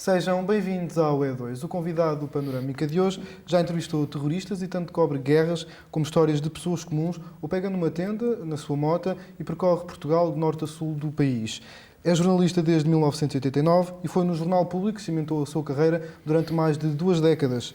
Sejam bem-vindos ao E2. O convidado do Panorâmica de hoje já entrevistou terroristas e tanto cobre guerras como histórias de pessoas comuns ou pega numa tenda, na sua mota e percorre Portugal de norte a sul do país. É jornalista desde 1989 e foi no Jornal Público que cimentou a sua carreira durante mais de 2 décadas.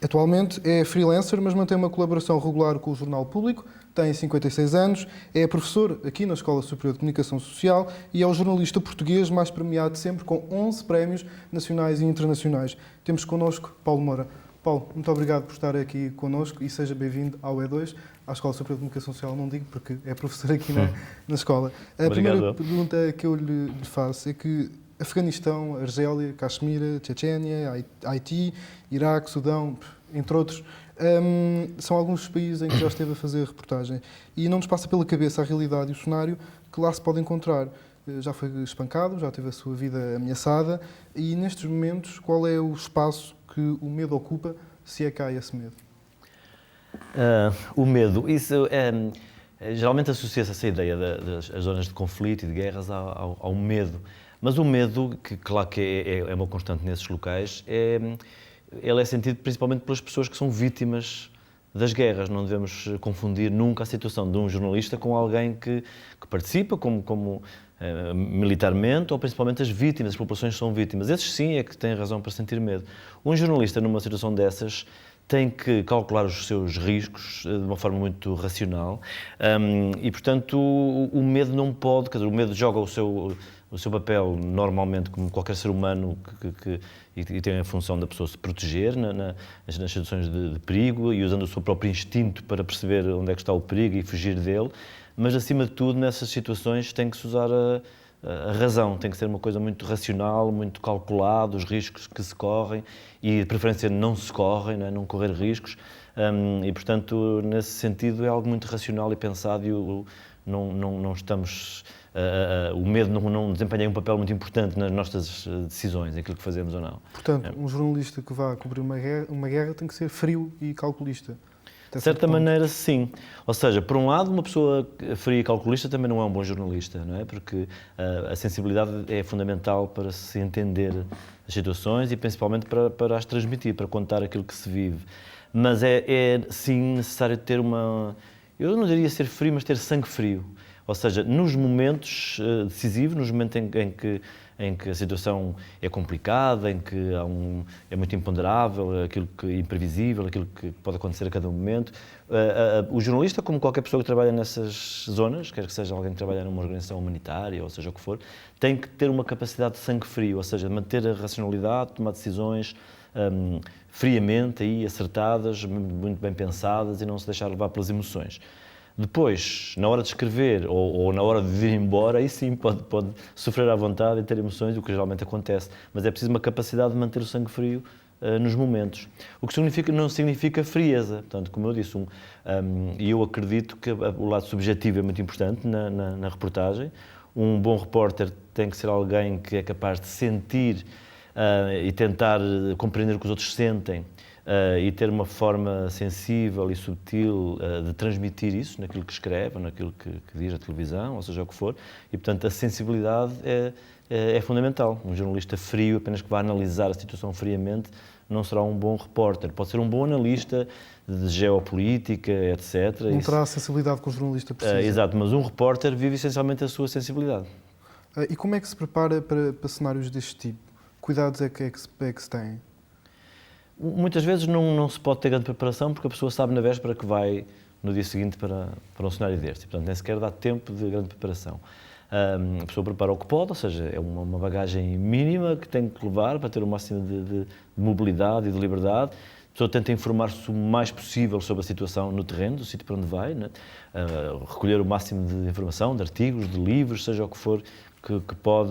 Atualmente é freelancer, mas mantém uma colaboração regular com o Jornal Público, tem 56 anos, é professor aqui na Escola Superior de Comunicação Social e é o jornalista português mais premiado sempre com 11 prémios nacionais e internacionais. Temos connosco Paulo Moura. Paulo, muito obrigado por estar aqui connosco e seja bem-vindo ao E2, à Escola Superior de Comunicação Social, não digo porque é professor aqui na escola. A primeira pergunta que eu lhe faço é que Afeganistão, Argélia, Caxemira, Chechênia, Haiti, Iraque, Sudão, entre outros, são alguns dos países em que já esteve a fazer reportagem e não nos passa pela cabeça a realidade e o cenário que lá se pode encontrar. Já foi espancado, já teve a sua vida ameaçada e nestes momentos qual é o espaço que o medo ocupa, se é que há esse medo? O medo, isso geralmente associa-se essa ideia das zonas de conflito e de guerras ao medo. Mas o medo, que claro que é uma constante nesses locais, ele é sentido principalmente pelas pessoas que são vítimas das guerras. Não devemos confundir nunca a situação de um jornalista com alguém que participa como militarmente ou principalmente as vítimas, as populações que são vítimas. Esses sim é que têm razão para sentir medo. Um jornalista numa situação dessas tem que calcular os seus riscos de uma forma muito racional e, portanto, o medo não pode, quer dizer, o medo joga o seu papel normalmente como qualquer ser humano e tem a função da pessoa se proteger nas situações de perigo e usando o seu próprio instinto para perceber onde é que está o perigo e fugir dele, mas acima de tudo nessas situações tem que se usar a razão, tem que ser uma coisa muito racional, muito calculada, os riscos que se correm e de preferência não se correm, não correr riscos e portanto nesse sentido é algo muito racional e pensado e não estamos... o medo não desempenha um papel muito importante nas nossas decisões, aquilo que fazemos ou não. Portanto, um jornalista que vá cobrir uma guerra tem que ser frio e calculista. De certa maneira, sim. Ou seja, por um lado, uma pessoa fria e calculista também não é um bom jornalista, não é? Porque a sensibilidade é fundamental para se entender as situações e principalmente para as transmitir, para contar aquilo que se vive. Mas é sim necessário ter eu não diria ser frio, mas ter sangue frio. Ou seja, nos momentos decisivos, nos momentos em que a situação é complicada, em que é muito imponderável, aquilo que é imprevisível, aquilo que pode acontecer a cada momento, o jornalista, como qualquer pessoa que trabalha nessas zonas, quer que seja alguém que trabalha numa organização humanitária, ou seja o que for, tem que ter uma capacidade de sangue frio, ou seja, manter a racionalidade, tomar decisões friamente, acertadas, muito bem pensadas e não se deixar levar pelas emoções. Depois, na hora de escrever ou na hora de ir embora, aí sim pode sofrer à vontade e ter emoções, o que geralmente acontece. Mas é preciso uma capacidade de manter o sangue frio nos momentos. O que não significa frieza. Portanto, como eu disse, e eu acredito que o lado subjetivo é muito importante na reportagem. Um bom repórter tem que ser alguém que é capaz de sentir e tentar compreender o que os outros sentem. E ter uma forma sensível e subtil de transmitir isso naquilo que escreve, naquilo que diz na televisão, ou seja o que for, e portanto a sensibilidade é fundamental. Um jornalista frio, apenas que vai analisar a situação friamente, não será um bom repórter. Pode ser um bom analista de geopolítica, etc. Não terá a sensibilidade que o jornalista precisa. Exato, mas um repórter vive essencialmente a sua sensibilidade. E como é que se prepara para cenários deste tipo? Cuidados é que se têm? Muitas vezes não se pode ter grande preparação porque a pessoa sabe na véspera que vai no dia seguinte para um cenário deste. Portanto, nem sequer dá tempo de grande preparação. A pessoa prepara o que pode, ou seja, é uma bagagem mínima que tem que levar para ter o máximo de mobilidade e de liberdade. A pessoa tenta informar-se o mais possível sobre a situação no terreno, do sítio para onde vai, né? Recolher o máximo de informação, de artigos, de livros, seja o que for que pode,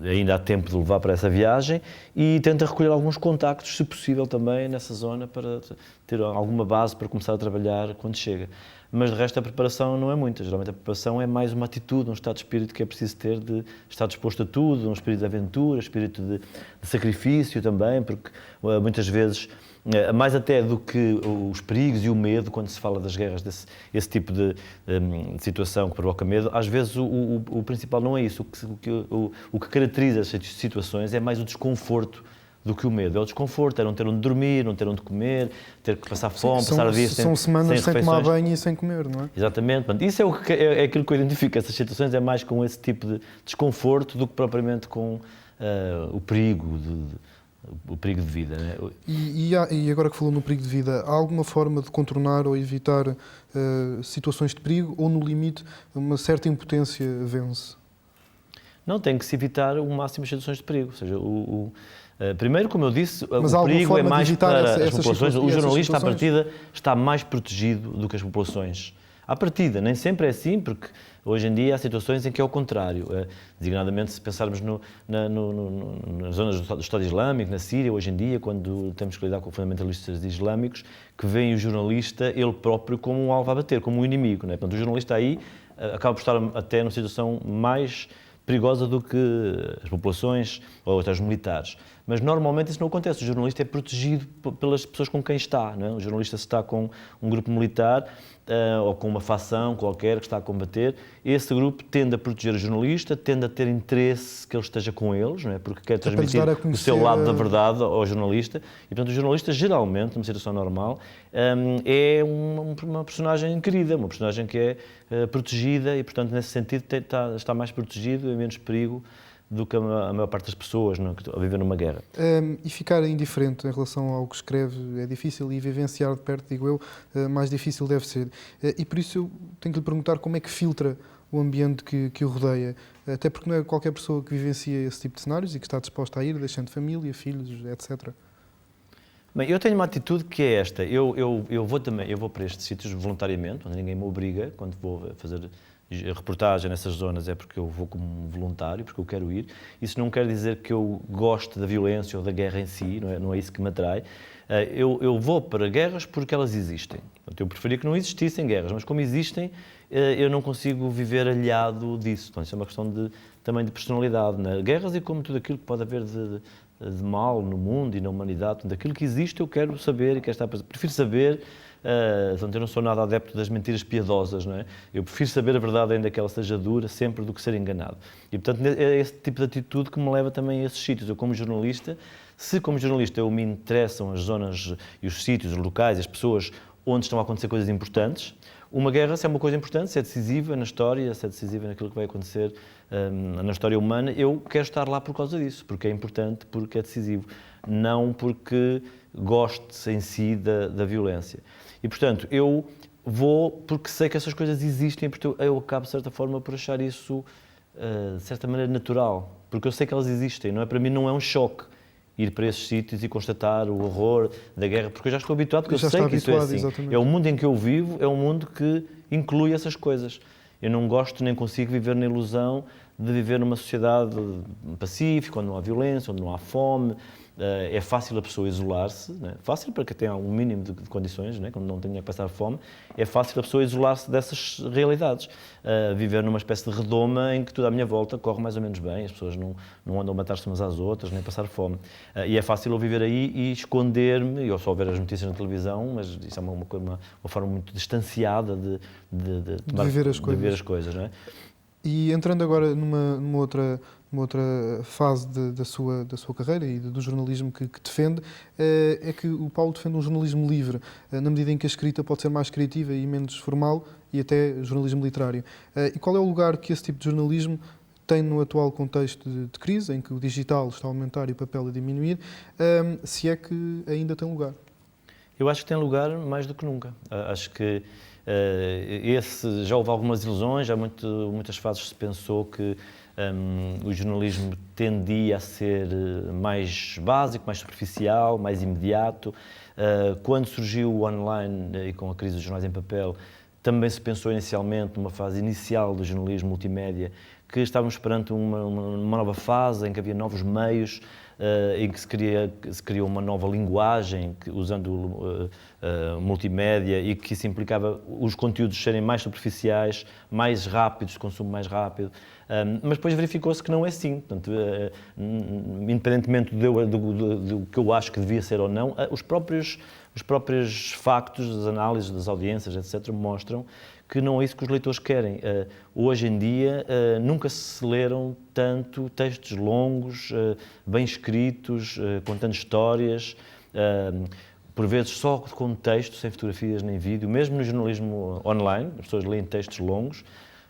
ainda há tempo de levar para essa viagem e tenta recolher alguns contactos, se possível também, nessa zona para ter alguma base para começar a trabalhar quando chega. mas de resto a preparação não é muita. Geralmente a preparação é mais uma atitude, um estado de espírito que é preciso ter, de estar disposto a tudo, um espírito de aventura, espírito de sacrifício também, porque muitas vezes, mais até do que os perigos e o medo, quando se fala das guerras, esse tipo de situação que provoca medo, às vezes o principal não é isso. O que caracteriza essas situações é mais o desconforto do que o medo. É o desconforto, é não ter onde dormir, não ter onde comer, ter que passar fome, passar dias são semanas sem tomar banho e sem comer, não é? Exatamente. Portanto, isso é aquilo que eu identifico. Essas situações é mais com esse tipo de desconforto do que propriamente com o perigo de vida. Né? E agora que falou no perigo de vida, há alguma forma de contornar ou evitar situações de perigo ou, no limite, uma certa impotência vence? Não, tem que se evitar o máximo as situações de perigo. Ou seja, primeiro, como eu disse, mas o perigo é mais para as essas populações. O jornalista, à partida, está mais protegido do que as populações. À partida, nem sempre é assim, porque hoje em dia há situações em que é o contrário. Designadamente, se pensarmos nas zonas do Estado Islâmico, na Síria, hoje em dia, quando temos que lidar com fundamentalistas islâmicos, que veem o jornalista, ele próprio, como um alvo a bater, como um inimigo. Não é? Portanto, o jornalista aí acaba por estar até numa situação mais perigosa do que as populações ou até os militares. Mas normalmente isso não acontece. O jornalista é protegido pelas pessoas com quem está. Não é? O jornalista, se está com um grupo militar ou com uma facção qualquer que está a combater, esse grupo tende a proteger o jornalista, tende a ter interesse que ele esteja com eles, não é? Porque quer transmitir o seu lado da verdade ao jornalista. E, portanto, o jornalista, geralmente, numa situação normal, é uma personagem querida, uma personagem que é protegida e, portanto, nesse sentido, está mais protegido e menos perigo do que a maior parte das pessoas a viver numa guerra. E ficar indiferente em relação ao que escreve é difícil, e vivenciar de perto, digo eu, mais difícil deve ser. E por isso eu tenho que lhe perguntar como é que filtra o ambiente que o rodeia, até porque não é qualquer pessoa que vivencia esse tipo de cenários e que está disposta a ir, deixando família, filhos, etc. Bem, eu tenho uma atitude que é esta. Eu vou para estes sítios voluntariamente, onde ninguém me obriga, quando vou fazer a reportagem nessas zonas é porque eu vou como voluntário, porque eu quero ir. Isso não quer dizer que eu goste da violência ou da guerra em si, não é isso que me atrai. Eu vou para guerras porque elas existem. Eu preferia que não existissem guerras, mas como existem, eu não consigo viver alheado disso. Então, isso é uma questão também de personalidade. Né? Guerras e como tudo aquilo que pode haver de mal no mundo e na humanidade, daquilo que existe eu quero saber e quero estar presente. Prefiro saber. Portanto, eu não sou nada adepto das mentiras piedosas, não é? Eu prefiro saber a verdade, ainda que ela seja dura, sempre do que ser enganado. E, portanto, é esse tipo de atitude que me leva também a esses sítios. Eu, como jornalista, eu me interessam as zonas e os sítios, os locais, as pessoas onde estão a acontecer coisas importantes, uma guerra, se é uma coisa importante, se é decisiva na história, se é decisiva naquilo que vai acontecer na história humana, eu quero estar lá por causa disso, porque é importante, porque é decisivo, não porque goste em si da violência. E, portanto, eu vou porque sei que essas coisas existem, porque eu acabo, de certa forma, por achar isso, de certa maneira, natural. Porque eu sei que elas existem, não é? Para mim não é um choque ir para esses sítios e constatar o horror da guerra, porque eu já estou habituado, porque eu sei que isso é assim. Exatamente. É o mundo em que eu vivo, é um mundo que inclui essas coisas. Eu não gosto nem consigo viver na ilusão de viver numa sociedade pacífica, onde não há violência, onde não há fome. É fácil a pessoa isolar-se, né? Fácil para quem tem um mínimo de condições, né? Quando não tenha que passar fome, é fácil a pessoa isolar-se dessas realidades. Viver numa espécie de redoma em que tudo à minha volta corre mais ou menos bem, as pessoas não andam a matar-se umas às outras, nem passar fome. E é fácil eu viver aí e esconder-me, eu só ver as notícias na televisão, mas isso é uma forma muito distanciada de viver as coisas. Não é? E entrando agora numa outra fase da sua carreira e do jornalismo que defende, é que o Paulo defende um jornalismo livre, na medida em que a escrita pode ser mais criativa e menos formal, e até jornalismo literário. E qual é o lugar que esse tipo de jornalismo tem no atual contexto de crise, em que o digital está a aumentar e o papel a diminuir, se é que ainda tem lugar? Eu acho que tem lugar mais do que nunca. Acho que já houve algumas ilusões, já muitas fases se pensou que o jornalismo tendia a ser mais básico, mais superficial, mais imediato. Quando surgiu o online e com a crise dos jornais em papel, Também se pensou inicialmente, numa fase inicial do jornalismo multimédia, que estávamos perante uma nova fase em que havia novos meios, em que se criou uma nova linguagem, usando multimédia, e que isso implicava os conteúdos serem mais superficiais, mais rápidos, de consumo mais rápido. Mas depois verificou-se que não é assim. Portanto, independentemente do que eu acho que devia ser ou não, os próprios factos, as análises das audiências, etc., mostram que não é isso que os leitores querem. Hoje em dia, nunca se leram tanto textos longos, bem escritos, contando histórias, por vezes só com texto, sem fotografias nem vídeo. Mesmo no jornalismo online, as pessoas leem textos longos.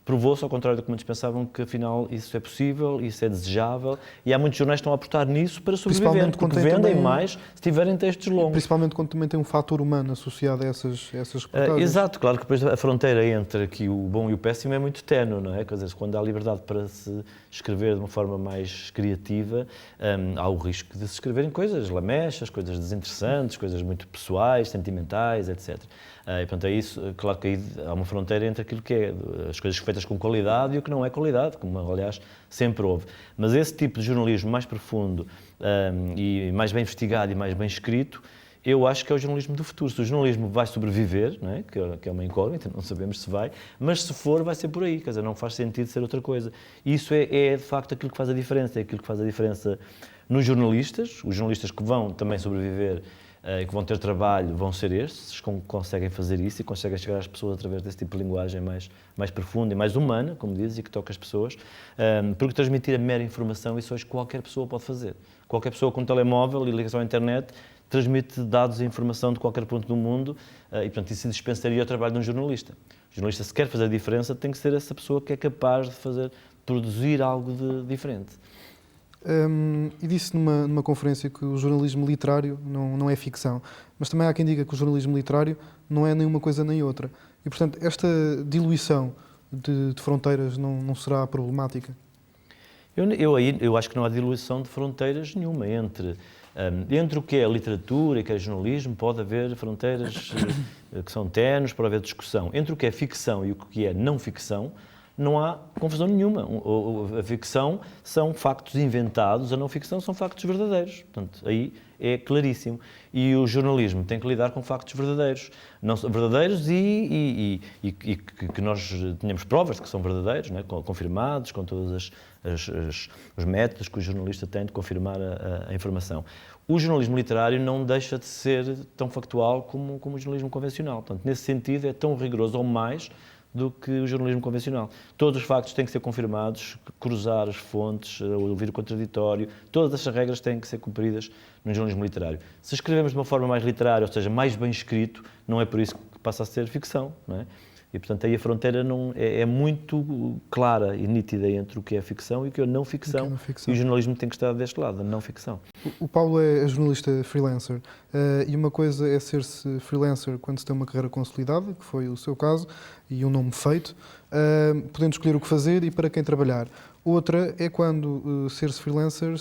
Provou-se, ao contrário do que muitos pensavam, que afinal isso é possível, isso é desejável, e há muitos jornais que estão a apostar nisso para sobreviver, porque vendem também mais se tiverem textos longos. Principalmente quando também tem um fator humano associado a essas reportagens. Exato, claro que depois a fronteira entre aqui o bom e o péssimo é muito ténue, não é? Quer dizer, quando há liberdade para se escrever de uma forma mais criativa, há o risco de se escreverem coisas lamechas, coisas desinteressantes, coisas muito pessoais, sentimentais, etc. E, portanto, é isso, claro que aí há uma fronteira entre aquilo que é as coisas feitas com qualidade e o que não é qualidade, como aliás sempre houve. Mas esse tipo de jornalismo mais profundo e mais bem investigado e mais bem escrito, eu acho que é o jornalismo do futuro. Se o jornalismo vai sobreviver, não é? Que é uma incógnita, não sabemos se vai, mas se for, vai ser por aí, quer dizer, não faz sentido ser outra coisa. E isso é de facto aquilo que faz a diferença, é aquilo que faz a diferença nos jornalistas, os jornalistas que vão também sobreviver e que vão ter trabalho, vão ser estes, que conseguem fazer isso e conseguem chegar às pessoas através desse tipo de linguagem mais profunda e mais humana, como dizes, e que toca as pessoas, porque transmitir a mera informação, isso hoje qualquer pessoa pode fazer. Qualquer pessoa com um telemóvel e ligação à internet transmite dados e informação de qualquer ponto do mundo e, portanto, isso dispensaria o trabalho de um jornalista. O jornalista, se quer fazer a diferença, tem que ser essa pessoa que é capaz de produzir algo de diferente. E disse numa conferência que o jornalismo literário não é ficção, mas também há quem diga que o jornalismo literário não é nem uma coisa nem outra. E, portanto, esta diluição de fronteiras não será problemática? Eu acho que não há diluição de fronteiras nenhuma entre o que é literatura e o que é jornalismo. Pode haver fronteiras que são ténues, pode haver discussão. Entre o que é ficção e o que é não ficção, não há confusão nenhuma. A ficção são factos inventados, a não ficção são factos verdadeiros. Portanto, aí é claríssimo. E o jornalismo tem que lidar com factos verdadeiros. Não são verdadeiros e que nós tenhamos provas de que são verdadeiros, não é? Confirmados, com todos os métodos que o jornalista tem de confirmar a informação. O jornalismo literário não deixa de ser tão factual como o jornalismo convencional. Portanto, nesse sentido, é tão rigoroso ou mais do que o jornalismo convencional. Todos os factos têm que ser confirmados, cruzar as fontes, ouvir o contraditório, todas essas regras têm que ser cumpridas no jornalismo literário. Se escrevemos de uma forma mais literária, ou seja, mais bem escrito, não é por isso que passa a ser ficção, não é? E, portanto, aí a fronteira é muito clara e nítida entre o que é ficção e o que é não ficção. E o jornalismo tem que estar deste lado, a não ficção. O Paulo é jornalista freelancer e uma coisa é ser-se freelancer quando se tem uma carreira consolidada, que foi o seu caso, e um nome feito, podendo escolher o que fazer e para quem trabalhar. Outra é quando ser-se freelancer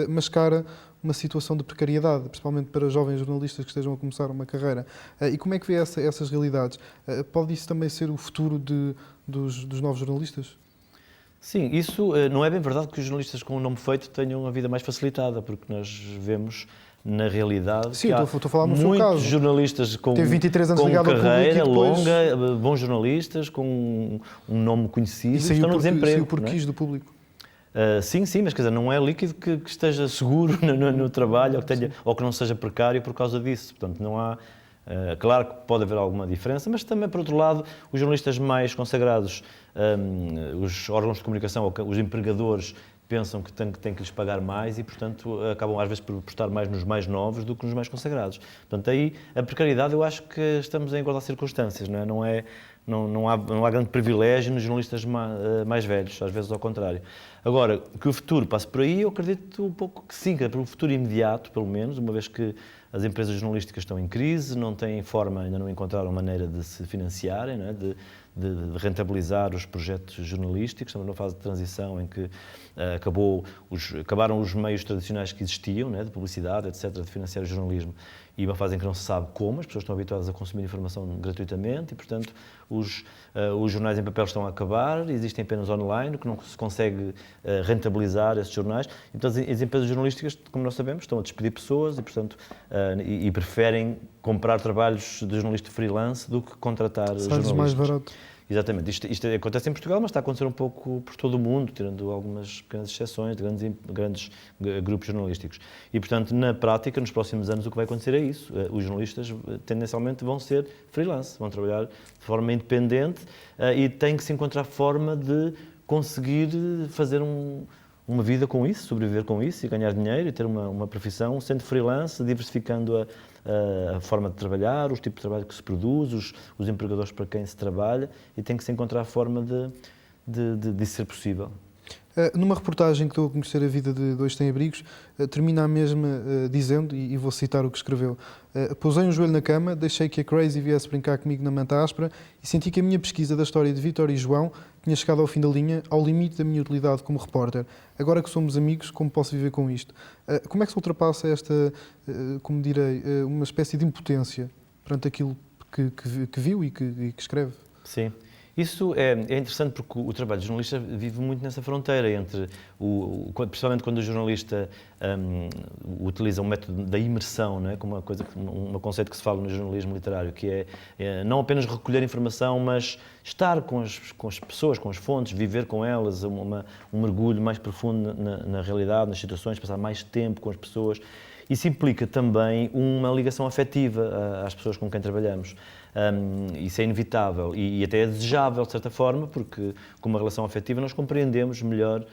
mascara uma situação de precariedade, principalmente para jovens jornalistas que estejam a começar uma carreira. E como é que vê essas realidades? Pode isso também ser o futuro dos novos jornalistas? Sim, isso não é bem verdade que os jornalistas com o nome feito tenham a vida mais facilitada, porque nós vemos na realidade sim, que há estou a falar no muitos seu caso. jornalistas com Teve 23 anos ligado ao carreira público e depois... longa, bons jornalistas com um nome conhecido, e estão no desemprego. Saiu por quis do público. Sim, mas quer dizer, não é líquido que esteja seguro no trabalho ou que não seja precário por causa disso. Portanto, não há... claro que pode haver alguma diferença, mas também, por outro lado, os jornalistas mais consagrados, os órgãos de comunicação, ou os empregadores, pensam que têm que lhes pagar mais e, portanto, acabam às vezes por apostar mais nos mais novos do que nos mais consagrados. Portanto, aí a precariedade, eu acho que estamos em igualdade de circunstâncias, não é? Não há grande privilégio nos jornalistas mais velhos, às vezes ao contrário. Agora, que o futuro passe por aí, eu acredito um pouco que sim, que é para o futuro imediato, pelo menos, uma vez que as empresas jornalísticas estão em crise, não têm forma, ainda não encontraram maneira de se financiarem, não é? de rentabilizar os projetos jornalísticos. Estamos numa fase de transição em que acabaram os meios tradicionais que existiam, não é? De publicidade, etc., de financiar o jornalismo, e uma fase em que não se sabe como, as pessoas estão habituadas a consumir informação gratuitamente e, portanto, os jornais em papel estão a acabar, existem apenas online, que não se consegue rentabilizar esses jornais. Então, as empresas jornalísticas, como nós sabemos, estão a despedir pessoas e, portanto, e preferem comprar trabalhos de jornalista freelance do que contratar jornalistas. Mais barato. Exatamente. Isto acontece em Portugal, mas está a acontecer um pouco por todo o mundo, tirando algumas pequenas exceções de grandes grupos jornalísticos. E, portanto, na prática, nos próximos anos, o que vai acontecer é isso. Os jornalistas, tendencialmente, vão ser freelance, vão trabalhar de forma independente e têm que se encontrar forma de conseguir fazer uma vida com isso, sobreviver com isso e ganhar dinheiro e ter uma profissão, sendo freelance, diversificando a forma de trabalhar, os tipos de trabalho que se produz, os empregadores para quem se trabalha, e tem que se encontrar a forma de ser possível. Numa reportagem que estou a conhecer a vida de Dois Sem-Abrigos, termina a mesma dizendo, e vou citar o que escreveu: pousei um joelho na cama, deixei que a Crazy viesse brincar comigo na manta áspera e senti que a minha pesquisa da história de Vítor e João tinha chegado ao fim da linha, ao limite da minha utilidade como repórter. Agora que somos amigos, como posso viver com isto? Como é que se ultrapassa esta, como direi, uma espécie de impotência perante aquilo que viu e que escreve? Sim. Isso é interessante porque o trabalho de jornalista vive muito nessa fronteira entre, principalmente quando o jornalista utiliza um método da imersão, não é? Como um conceito que se fala no jornalismo literário, que é não apenas recolher informação, mas estar com as pessoas, com as fontes, viver com elas, um mergulho mais profundo na realidade, nas situações, passar mais tempo com as pessoas. Isso implica também uma ligação afetiva às pessoas com quem trabalhamos. Isso é inevitável e até é desejável, de certa forma, porque com uma relação afetiva nós compreendemos melhor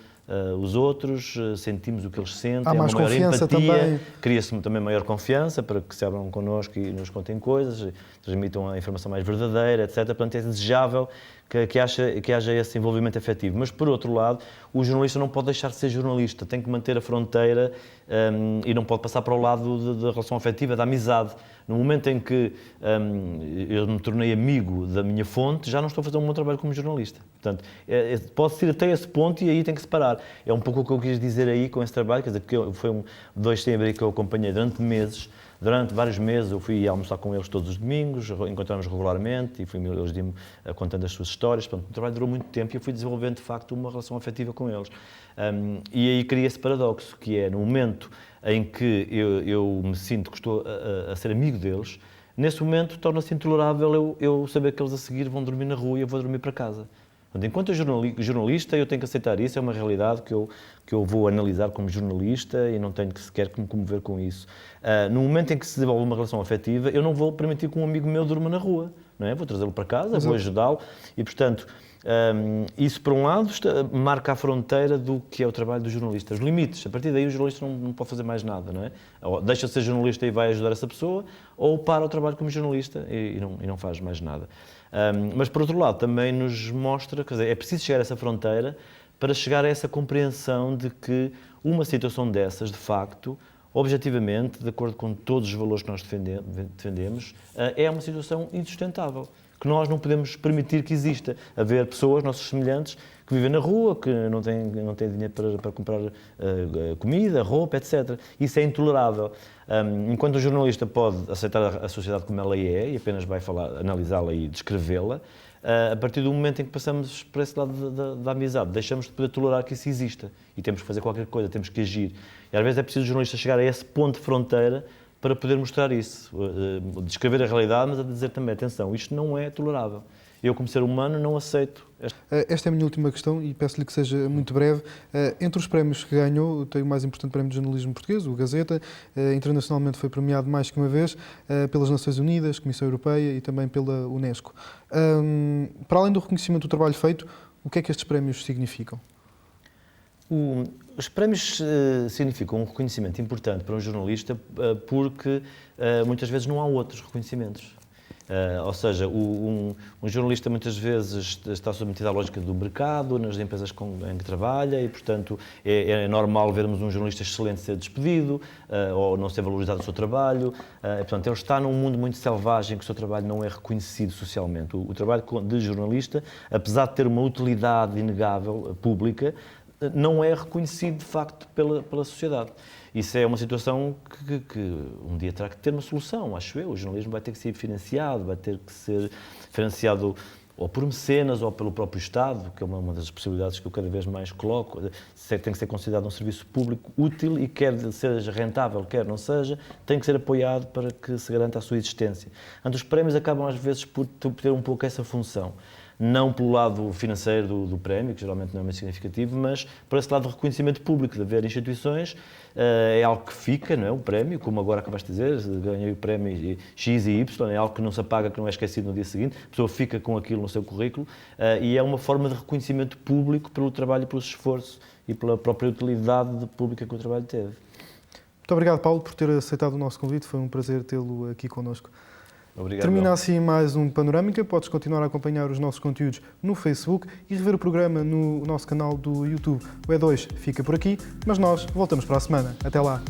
os outros, sentimos o que eles sentem, há mais uma maior confiança empatia, também. Cria-se também maior confiança para que se abram connosco e nos contem coisas, transmitam a informação mais verdadeira, etc. Portanto, é desejável que haja esse envolvimento afetivo. Mas, por outro lado, o jornalista não pode deixar de ser jornalista, tem que manter a fronteira e não pode passar para o lado da relação afetiva, da amizade. No momento em que eu me tornei amigo da minha fonte, já não estou a fazer um bom trabalho como jornalista. Portanto, pode-se ir até esse ponto e aí tem que separar. É um pouco o que eu quis dizer aí com esse trabalho, quer dizer, que foi Dois Sem-Abrigo que eu acompanhei durante meses. Durante vários meses eu fui almoçar com eles todos os domingos, encontramos regularmente e eles iam-me contando as suas histórias. Portanto, o trabalho durou muito tempo e eu fui desenvolvendo, de facto, uma relação afetiva com eles. E aí cria esse paradoxo, que é no momento em que eu me sinto que estou a ser amigo deles, nesse momento torna-se intolerável eu saber que eles a seguir vão dormir na rua e eu vou dormir para casa. Portanto, enquanto jornalista, eu tenho que aceitar isso, é uma realidade que eu vou analisar como jornalista e não tenho que sequer me comover com isso. No momento em que se desenvolve uma relação afetiva, eu não vou permitir que um amigo meu durma na rua, não é? Vou trazê-lo para casa, vou ajudá-lo e, portanto, isso, por um lado, marca a fronteira do que é o trabalho do jornalista. Os limites, a partir daí o jornalista não pode fazer mais nada, não é? Ou deixa de ser jornalista e vai ajudar essa pessoa, ou para o trabalho como jornalista e não faz mais nada. Mas, por outro lado, também nos mostra, quer dizer, é preciso chegar a essa fronteira para chegar a essa compreensão de que uma situação dessas, de facto, objetivamente, de acordo com todos os valores que nós defendemos, é uma situação insustentável, que nós não podemos permitir que exista. Haver pessoas, nossos semelhantes, que vivem na rua, que não têm dinheiro para comprar comida, roupa, etc. Isso é intolerável. Enquanto o jornalista pode aceitar a sociedade como ela é e apenas vai analisá-la e descrevê-la, a partir do momento em que passamos para esse lado da amizade, deixamos de poder tolerar que isso exista e temos que fazer qualquer coisa, temos que agir. E às vezes é preciso o jornalista chegar a esse ponto de fronteira para poder mostrar isso, descrever a realidade, mas a dizer também, atenção, isto não é tolerável. Eu, como ser humano, não aceito. Esta é a minha última questão e peço-lhe que seja muito breve. Entre os prémios que ganhou, tem o mais importante prémio de jornalismo português, o Gazeta. Internacionalmente foi premiado mais que uma vez pelas Nações Unidas, Comissão Europeia e também pela Unesco. Para além do reconhecimento do trabalho feito, o que é que estes prémios significam? Os prémios significam um reconhecimento importante para um jornalista porque muitas vezes não há outros reconhecimentos. Ou seja, um jornalista muitas vezes está submetido à lógica do mercado, nas empresas em que trabalha e, portanto, é normal vermos um jornalista excelente ser despedido ou não ser valorizado o seu trabalho. Portanto, ele está num mundo muito selvagem que o seu trabalho não é reconhecido socialmente. O trabalho de jornalista, apesar de ter uma utilidade inegável, pública, não é reconhecido de facto pela sociedade. Isso é uma situação que um dia terá que ter uma solução, acho eu. O jornalismo vai ter que ser financiado, vai ter que ser financiado ou por mecenas ou pelo próprio Estado, que é uma das possibilidades que eu cada vez mais coloco. Tem que ser considerado um serviço público útil e quer seja rentável, quer não seja, tem que ser apoiado para que se garanta a sua existência. Os prémios acabam às vezes por ter um pouco essa função. Não pelo lado financeiro do prémio, que geralmente não é muito significativo, mas por esse lado do reconhecimento público, de haver instituições, é algo que fica, não é? O prémio, como agora acabaste de dizer, ganhei o prémio X e Y, é algo que não se apaga, que não é esquecido no dia seguinte, a pessoa fica com aquilo no seu currículo e é uma forma de reconhecimento público pelo trabalho e pelo esforço e pela própria utilidade pública que o trabalho teve. Muito obrigado, Paulo, por ter aceitado o nosso convite, foi um prazer tê-lo aqui connosco. Obrigado. Termina assim mais um Panorâmica. Podes continuar a acompanhar os nossos conteúdos no Facebook e rever o programa no nosso canal do YouTube. O E2 fica por aqui, mas nós voltamos para a semana. Até lá!